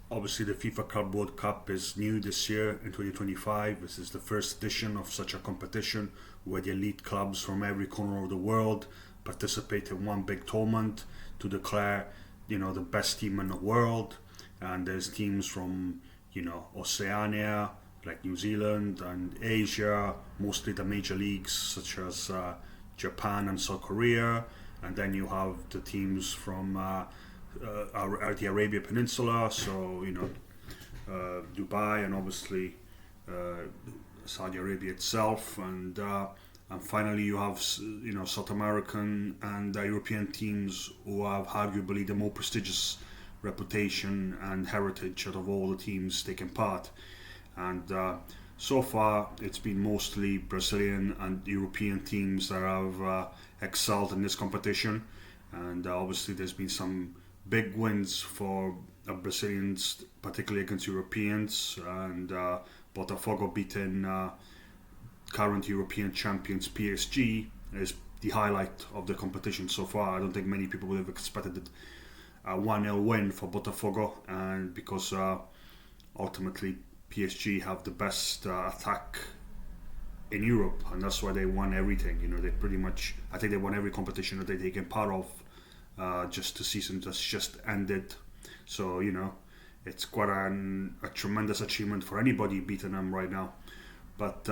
Obviously, the FIFA Club World Cup is new this year in 2025. This is the first edition of such a competition where the elite clubs from every corner of the world participate in one big tournament to declare, the best team in the world. And there's teams from, Oceania, like New Zealand, and Asia, mostly the major leagues such as Japan and South Korea. And then you have the teams from the Arabia Peninsula, so Dubai, and obviously Saudi Arabia itself, and finally you have South American and European teams who have arguably the more prestigious reputation and heritage out of all the teams taking part. And so far it's been mostly Brazilian and European teams that have excelled in this competition, and obviously there's been some big wins for Brazilians, particularly against Europeans, and Botafogo beating current European champions PSG is the highlight of the competition so far. I don't think many people would have expected a 1-0 win for Botafogo, and because ultimately PSG have the best attack in Europe, and that's why they won everything. They pretty much, I think they won every competition that they taken part of. Just the season that's just ended, so it's quite a tremendous achievement for anybody beating them right now. But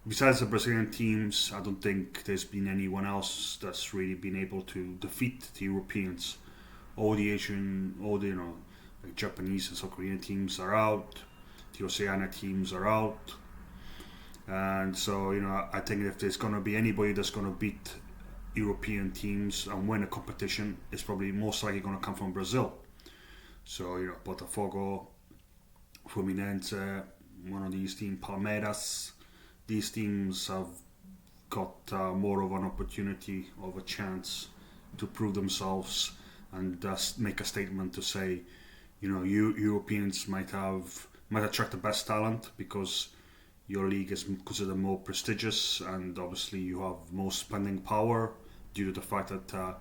besides the Brazilian teams, I don't think there's been anyone else that's really been able to defeat the Europeans. All the Asian, like Japanese and South Korean teams are out. The Oceania teams are out, and so I think if there's going to be anybody that's going to beat European teams and win a competition, it's probably most likely going to come from Brazil. So Botafogo, Fluminense, one of these teams, Palmeiras, these teams have got more of an opportunity, of a chance to prove themselves and make a statement to say, Europeans might attract the best talent because your league is considered more prestigious, and obviously you have more spending power due to the fact that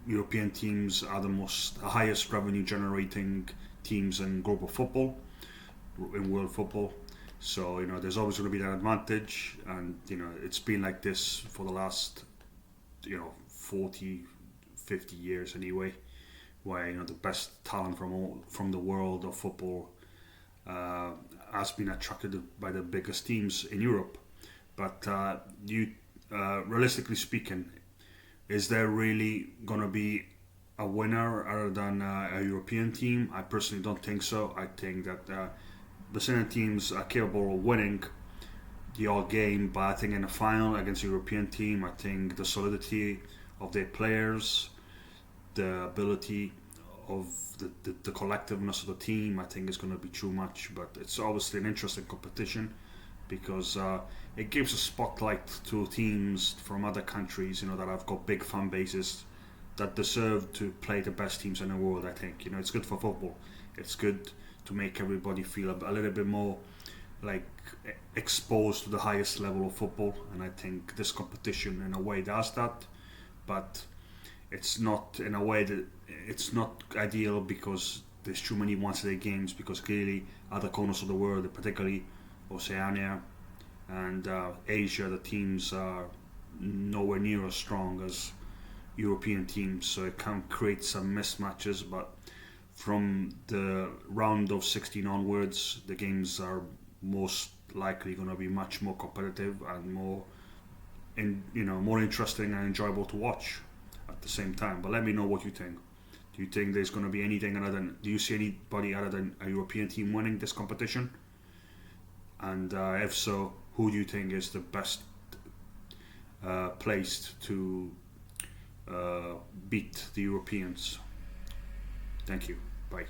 European teams are the highest revenue generating teams in global football, in world football. So there's always going to be that advantage, and it's been like this for the last 40, 50 years anyway, where the best talent from the world of football has been attracted by the biggest teams in Europe. But realistically speaking, is there really going to be a winner other than a European team? I personally don't think so. I think that Brazilian teams are capable of winning the odd game, but I think in the final against a European team, I think the solidity of their players, the ability of the collectiveness of the team, I think is going to be too much. But it's obviously an interesting competition because it gives a spotlight to teams from other countries, that have got big fan bases that deserve to play the best teams in the world. I think it's good for football. It's good to make everybody feel a little bit more like exposed to the highest level of football, and I think this competition in a way does that. But it's not in a way that it's not ideal because there's too many one-sided games, because clearly other corners of the world, particularly Oceania and Asia, the teams are nowhere near as strong as European teams, so it can create some mismatches. But from the round of 16 onwards, the games are most likely going to be much more competitive and more interesting and enjoyable to watch at the same time. But let me know what you think. Do you think there's going to be anything other than? Do you see anybody other than a European team winning this competition? And if so, who do you think is the best placed to beat the Europeans? Thank you. Bye.